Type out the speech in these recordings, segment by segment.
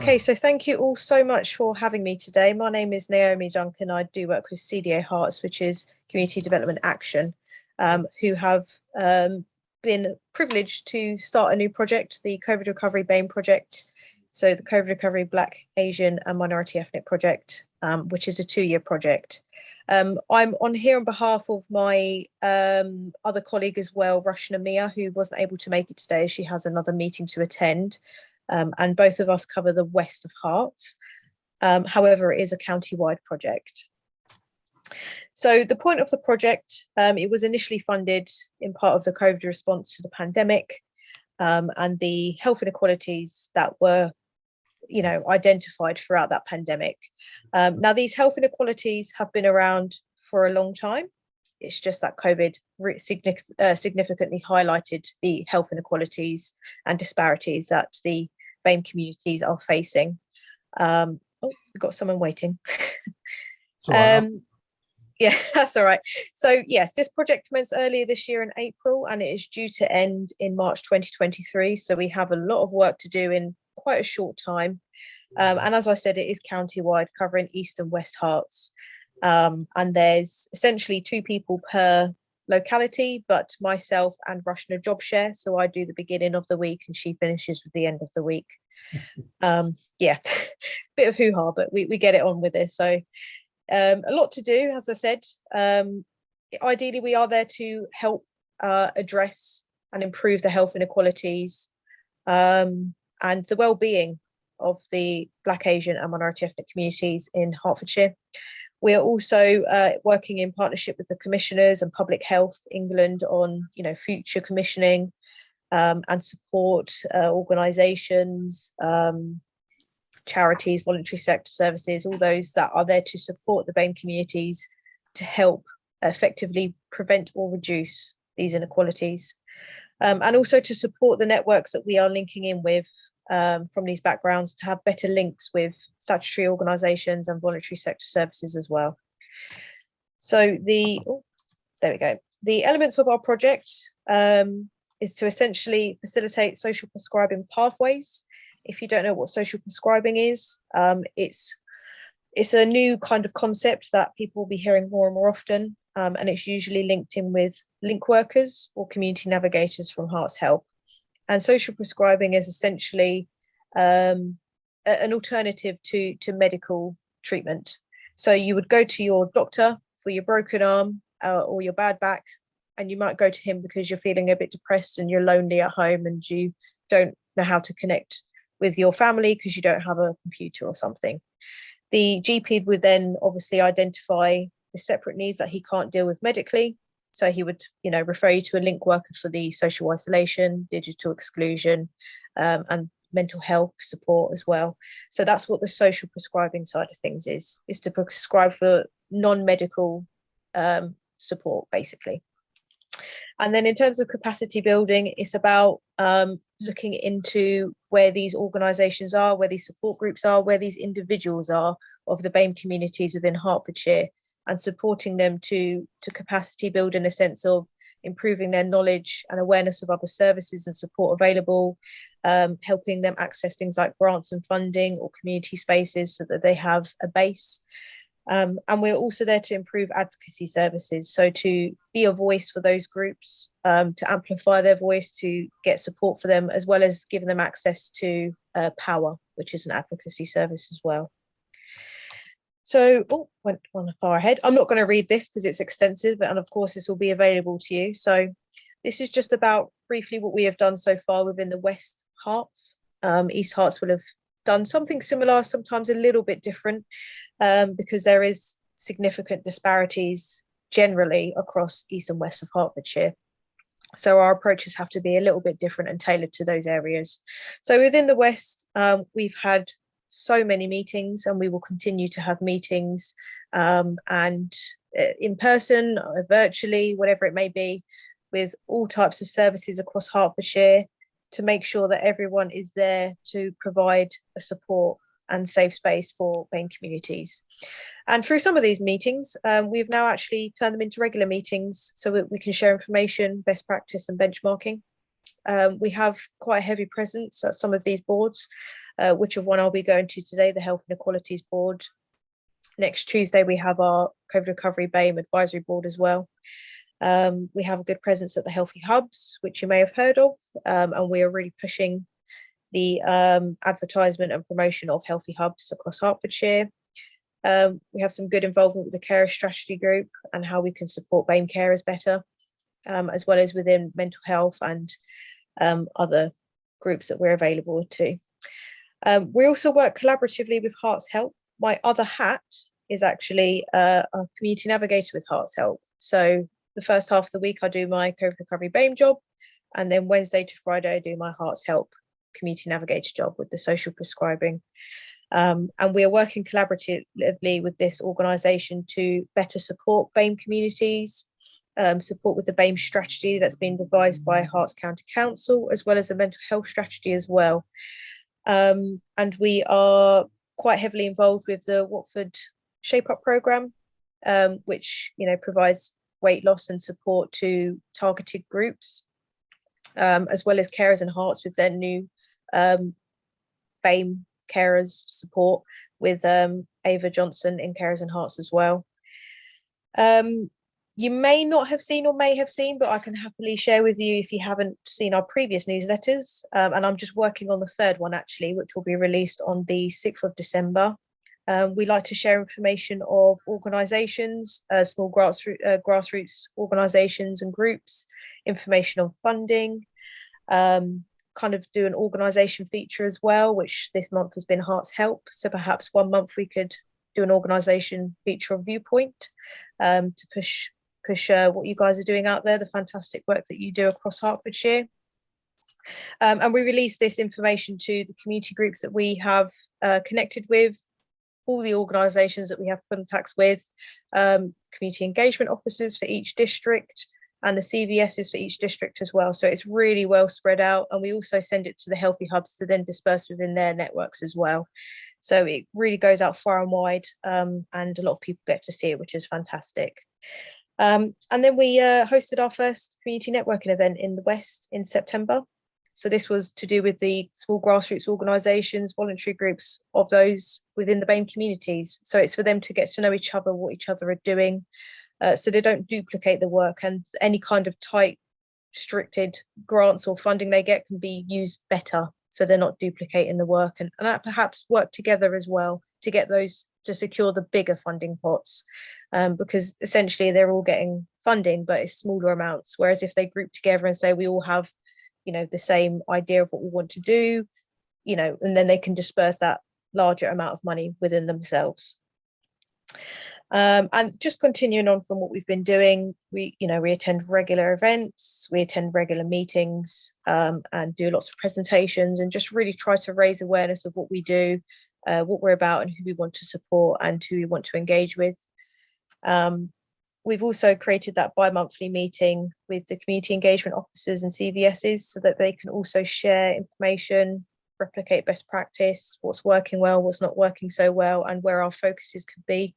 Okay, so thank you all so much for having me today. My name is Naomi, Duncan. I do work with CDA Herts, which is Community Development Action, who have been privileged to start a new project, the COVID Recovery BAME Project. So the COVID Recovery Black, Asian and Minority Ethnic Project, which is a 2-year project. I'm on here on behalf of my other colleague as well, Rashna Mia, who wasn't able to make it today. She has another meeting to attend. And both of us cover the west of Herts. However, it is a county-wide project. So the point of the project, it was initially funded in part of the COVID response to the pandemic, and the health inequalities that were, identified throughout that pandemic. Now, these health inequalities have been around for a long time. It's just that COVID significantly highlighted the health inequalities and disparities that the BAME communities are facing. Oh, we've got someone waiting. Yeah, that's all right. So yes, this project commenced earlier this year in April, and it is due to end in March 2023. So we have a lot of work to do in quite a short time. And as I said, it is county-wide, covering East and West Herts. And there's essentially 2 people per locality, but myself and Rashna job share. So I do the beginning of the week and she finishes with the end of the week. Yeah, bit of hoo-ha, but we get it on with this. So a lot to do, as I said. Ideally, we are there to help address and improve the health inequalities and the well-being of the Black, Asian and minority ethnic communities in Hertfordshire. We are also working in partnership with the Commissioners and Public Health England on, future commissioning and support organisations, charities, voluntary sector services, all those that are there to support the BAME communities to help effectively prevent or reduce these inequalities. And also to support the networks that we are linking in with from these backgrounds to have better links with statutory organisations and voluntary sector services as well. So there we go. The elements of our project is to essentially facilitate social prescribing pathways. If you don't know what social prescribing is, it's a new kind of concept that people will be hearing more and more often, and it's usually linked in with link workers or community navigators from Hearts Help. And social prescribing is essentially an alternative to medical treatment. So you would go to your doctor for your broken arm or your bad back, and you might go to him because you're feeling a bit depressed and you're lonely at home and you don't know how to connect with your family because you don't have a computer or something. The GP would then obviously identify the separate needs that he can't deal with medically. So he would, refer you to a link worker for the social isolation, digital exclusion, and mental health support as well. So that's what the social prescribing side of things is to prescribe for non-medical support, basically. And then in terms of capacity building, it's about looking into where these organisations are, where these support groups are, where these individuals are of the BAME communities within Hertfordshire, and supporting them to capacity build in a sense of improving their knowledge and awareness of other services and support available, helping them access things like grants and funding or community spaces so that they have a base. And we're also there to improve advocacy services, so to be a voice for those groups, to amplify their voice, to get support for them, as well as giving them access to Power, which is an advocacy service as well. So, went one far ahead. I'm not going to read this because it's extensive, and of course this will be available to you. So this is just about briefly what we have done so far within the West Herts. East Herts will have done something similar, sometimes a little bit different, because there is significant disparities generally across East and West of Hertfordshire. So our approaches have to be a little bit different and tailored to those areas. So within the West, we've had so many meetings, and we will continue to have meetings, and in person, virtually, whatever it may be, with all types of services across Hertfordshire, to make sure that everyone is there to provide a support and safe space for BAME communities. And through some of these meetings, we've now actually turned them into regular meetings so that we can share information, best practice and benchmarking. We have quite a heavy presence at some of these boards, which of one I'll be going to today, the Health Inequalities Board. Next Tuesday, we have our COVID Recovery BAME Advisory Board as well. We have a good presence at the Healthy Hubs, which you may have heard of, and we are really pushing the advertisement and promotion of Healthy Hubs across Hertfordshire. We have some good involvement with the Carer Strategy Group and how we can support BAME carers better, as well as within mental health and other groups that we're available to. We also work collaboratively with Hearts Help. My other hat is actually a community navigator with Hearts Help. So the first half of the week I do my COVID Recovery BAME job, and then Wednesday to Friday I do my Hearts Help community navigator job with the social prescribing. And we are working collaboratively with this organisation to better support BAME communities, support with the BAME strategy that's been devised by Herts County Council, as well as a mental health strategy as well. And we are quite heavily involved with the Watford Shape Up programme, which provides weight loss and support to targeted groups, as well as Carers and Hearts with their new BAME carers support with Ava Johnson in Carers and Hearts as well. You may not have seen or may have seen, but I can happily share with you if you haven't seen our previous newsletters. And I'm just working on the third one actually, which will be released on the 6th of December. We like to share information of organisations, small grassroots organisations and groups, information on funding, kind of do an organisation feature as well, which this month has been Hearts Help. So perhaps one month we could do an organisation feature on Viewpoint to push what you guys are doing out there, the fantastic work that you do across Hertfordshire. And we release this information to the community groups that we have connected with, all the organisations that we have contacts with, community engagement officers for each district, and the CVSs for each district as well. So it's really well spread out. And we also send it to the Healthy Hubs to then disperse within their networks as well. So it really goes out far and wide, and a lot of people get to see it, which is fantastic. And then we hosted our first community networking event in the West in September. So this was to do with the small grassroots organisations, voluntary groups of those within the BAME communities. So it's for them to get to know each other, what each other are doing, so they don't duplicate the work, and any kind of tight, restricted grants or funding they get can be used better, so they're not duplicating the work, and perhaps work together as well to get those, to secure the bigger funding pots, because essentially they're all getting funding, but it's smaller amounts. Whereas if they group together and say we all have, the same idea of what we want to do, and then they can disperse that larger amount of money within themselves. And just continuing on from what we've been doing, we attend regular events, we attend regular meetings, and do lots of presentations, and just really try to raise awareness of what we do, what we're about, and who we want to support and who we want to engage with. We've also created that bi-monthly meeting with the community engagement officers and CVSs so that they can also share information, replicate best practice, what's working well, what's not working so well, and where our focuses could be.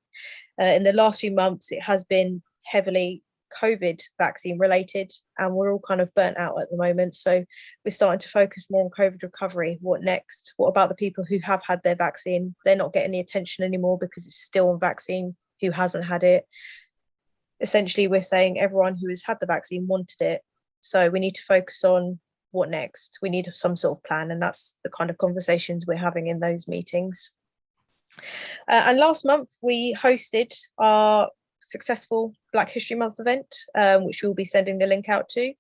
In the last few months, it has been heavily COVID vaccine related, and we're all kind of burnt out at the moment. So we're starting to focus more on COVID recovery. What next? What about the people who have had their vaccine? They're not getting the attention anymore because it's still on vaccine who hasn't had it. Essentially, we're saying everyone who has had the vaccine wanted it. So we need to focus on what next. We need some sort of plan, and that's the kind of conversations we're having in those meetings. And last month we hosted our successful Black History Month event, which we'll be sending the link out to.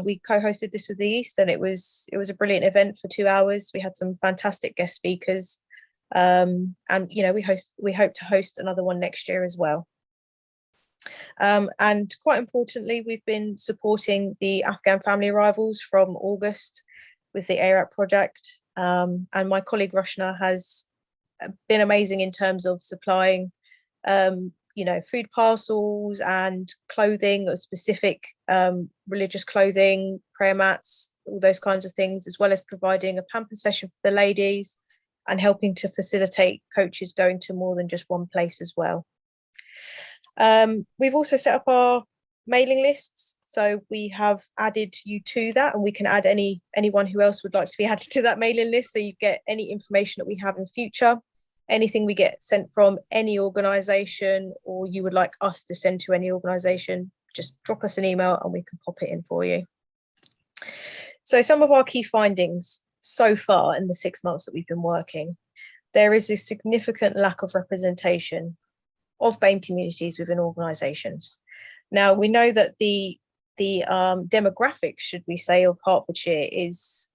We co-hosted this with the East, and it was a brilliant event for 2 hours. We had some fantastic guest speakers, and we hope to host another one next year as well. And quite importantly, we've been supporting the Afghan family arrivals from August with the ARAP project, and my colleague Roshna has been amazing in terms of supplying food parcels and clothing, or specific religious clothing, prayer mats, all those kinds of things, as well as providing a pamper session for the ladies, and helping to facilitate coaches going to more than just one place as well. We've also set up our mailing lists, so we have added you to that, and we can add anyone who else would like to be added to that mailing list, so you get any information that we have in future, anything we get sent from any organisation, or you would like us to send to any organisation, just drop us an email and we can pop it in for you. So some of our key findings so far in the 6 months that we've been working, there is a significant lack of representation of BAME communities within organisations. Now, we know that the demographics, should we say, of Hertfordshire is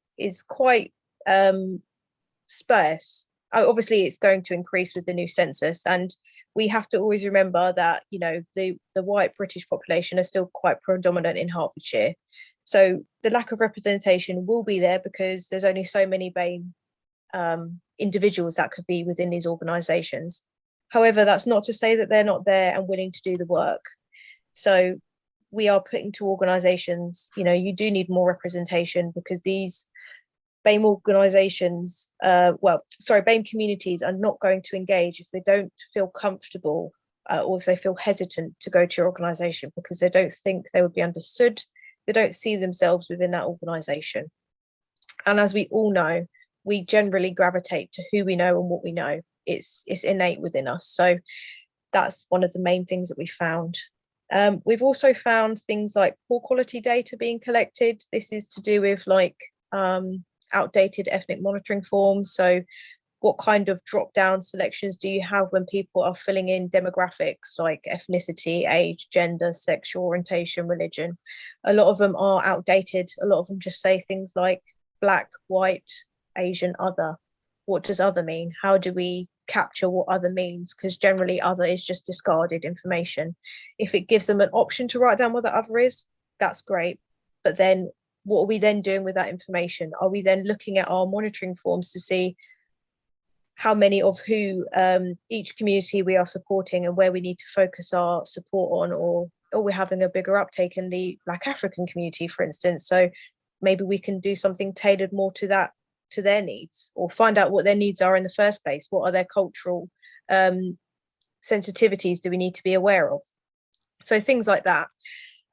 quite sparse. Obviously, it's going to increase with the new census, and we have to always remember that, you know, the white British population are still quite predominant in Hertfordshire. So the lack of representation will be there because there's only so many BAME individuals that could be within these organisations. However, that's not to say that they're not there and willing to do the work. So we are putting to organisations, you know, you do need more representation, because these BAME organisations, BAME communities are not going to engage if they don't feel comfortable or if they feel hesitant to go to your organisation, because they don't think they would be understood. They don't see themselves within that organisation. And as we all know, we generally gravitate to who we know and what we know. It's innate within us. So that's one of the main things that we found. We've also found things like poor quality data being collected. This is to do with like outdated ethnic monitoring forms. So what kind of drop-down selections do you have when people are filling in demographics like ethnicity, age, gender, sexual orientation, religion? A lot of them are outdated. A lot of them just say things like black, white, Asian, other. What does other mean? How do we capture what other means? Because generally other is just discarded information. If it gives them an option to write down what the other is, that's great. But then what are we then doing with that information? Are we then looking at our monitoring forms to see how many of who each community we are supporting and where we need to focus our support on, or we're having a bigger uptake in the Black African community, for instance? So maybe we can do something tailored more to that, to their needs, or find out what their needs are in the first place. What are their cultural sensitivities do we need to be aware of? So things like that.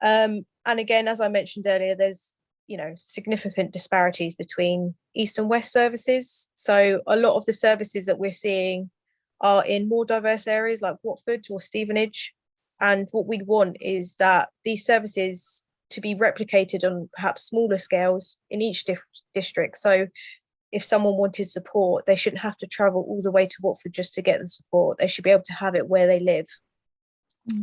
And again, as I mentioned earlier, there's, you know, significant disparities between East and West services. So a lot of the services that we're seeing are in more diverse areas like Watford or Stevenage. And what we want is that these services to be replicated on perhaps smaller scales in each district. So if someone wanted support, they shouldn't have to travel all the way to Watford just to get the support. They should be able to have it where they live.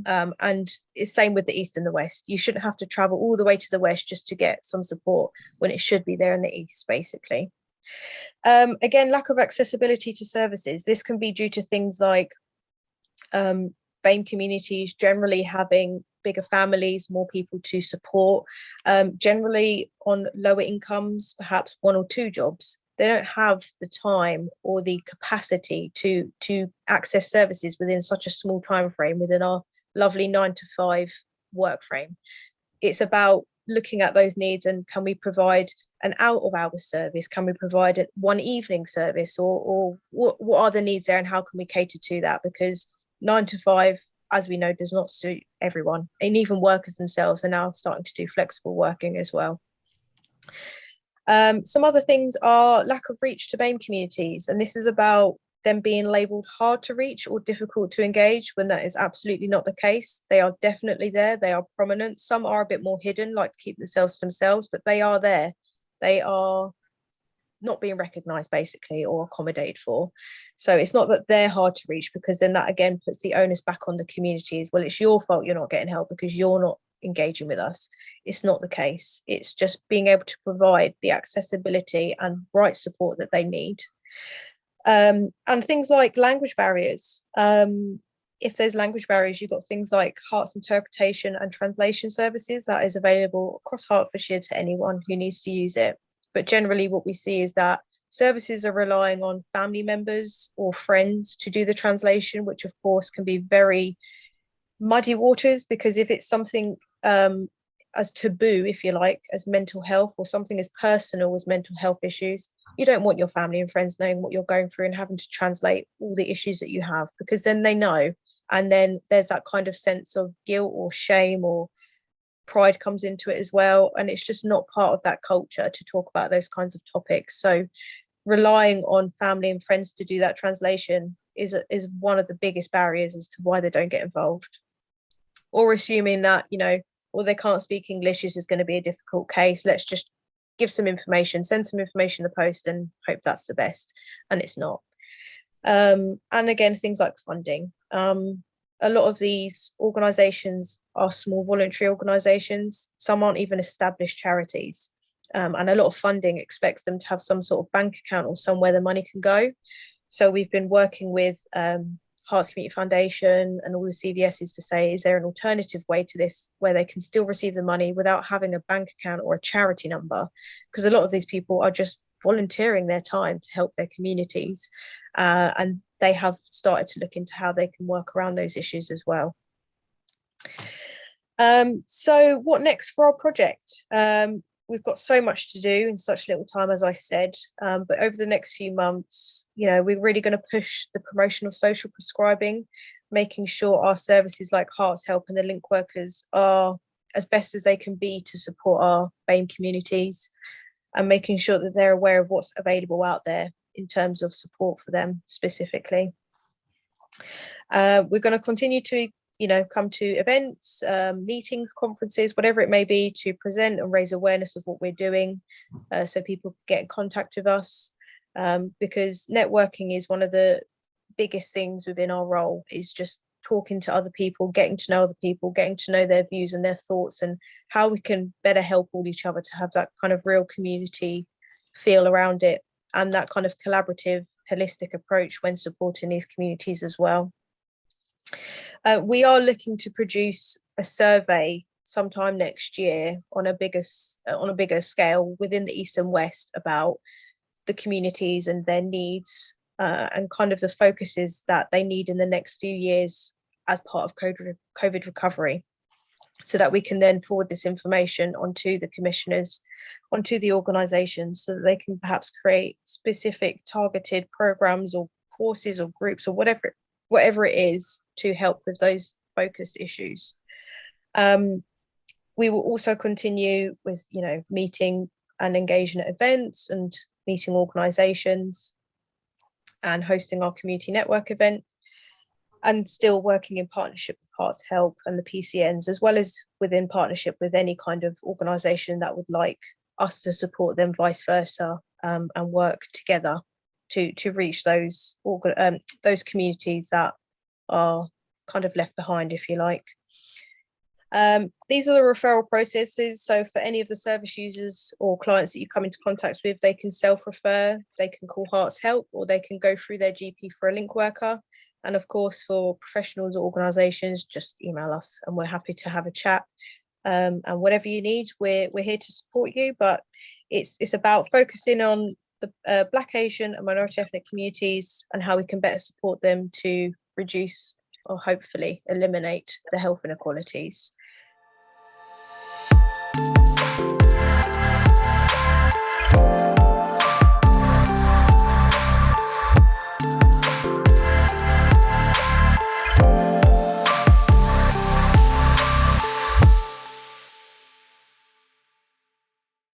And it's same with the East and the West. You shouldn't have to travel all the way to the West just to get some support when it should be there in the East, basically. Again, lack of accessibility to services. This can be due to things like BAME communities generally having bigger families, more people to support, generally on lower incomes, perhaps 1 or 2 jobs. They don't have the time or the capacity to access services within such a small time frame within our lovely 9 to 5 work frame. It's about looking at those needs, and can we provide an out of hours service? Can we provide one evening service, or what are the needs there, and how can we cater to that? Because 9 to 5, as we know, does not suit everyone, and even workers themselves are now starting to do flexible working as well. Some other things are lack of reach to BAME communities, and this is about them being labelled hard to reach or difficult to engage, when that is absolutely not the case. They are definitely there. They are prominent. Some are a bit more hidden, like to keep themselves to themselves, but they are there. They are not being recognised, basically, or accommodated for. So it's not that they're hard to reach, because then that again puts the onus back on the communities. Well, it's your fault you're not getting help because you're not engaging with us. It's not the case. It's just being able to provide the accessibility and right support that they need. And things like language barriers. If there's language barriers, you've got things like Hertz interpretation and translation services that is available across Hertfordshire to anyone who needs to use it. But generally what we see is that services are relying on family members or friends to do the translation, which of course can be very muddy waters, because if it's something as taboo, if you like, as mental health, or something as personal as mental health issues. You don't want your family and friends knowing what you're going through and having to translate all the issues that you have, because then they know, and then there's that kind of sense of guilt or shame or pride comes into it as well, and it's just not part of that culture to talk about those kinds of topics. So relying on family and friends to do that translation is one of the biggest barriers as to why they don't get involved, or assuming that, you know, well, they can't speak English, this is going to be a difficult case, let's just give some information, send some information in the post and hope that's the best, and it's not. And again, things like funding. A lot of these organisations are small voluntary organisations, some aren't even established charities, and a lot of funding expects them to have some sort of bank account or somewhere the money can go. So we've been working with Herts Community Foundation and all the CVSs to say, is there an alternative way to this where they can still receive the money without having a bank account or a charity number? Because a lot of these people are just volunteering their time to help their communities, and they have started to look into how they can work around those issues as well. So what next for our project? We've got so much to do in such little time, as I said, but over the next few months, you know, we're really going to push the promotion of social prescribing, making sure our services like Herts Help and the link workers are as best as they can be to support our BAME communities, and making sure that they're aware of what's available out there in terms of support for them specifically. We're going to continue to, you know, come to events, meetings, conferences, whatever it may be, to present and raise awareness of what we're doing, so people can get in contact with us, because networking is one of the biggest things within our role, is just talking to other people, getting to know other people, getting to know their views and their thoughts, and how we can better help all each other to have that kind of real community feel around it, and that kind of collaborative, holistic approach when supporting these communities as well. We are looking to produce a survey sometime next year on a bigger scale within the East and West about the communities and their needs, and kind of the focuses that they need in the next few years as part of COVID recovery, so that we can then forward this information onto the commissioners, onto the organisations, so that they can perhaps create specific targeted programmes or courses or groups or whatever it is to help with those focused issues. We will also continue with, you know, meeting and engaging at events and meeting organisations and hosting our community network event, and still working in partnership with Herts Help and the PCNs, as well as within partnership with any kind of organisation that would like us to support them, vice versa, and work together to reach those communities that are kind of left behind, if you like. These are the referral processes. So for any of the service users or clients that you come into contact with, they can self-refer, they can call Herts Help, or they can go through their GP for a link worker. And of course, for professionals or organisations, just email us and we're happy to have a chat. And whatever you need, we're here to support you. But it's about focusing on the Black, Asian and minority ethnic communities and how we can better support them to reduce or hopefully eliminate the health inequalities.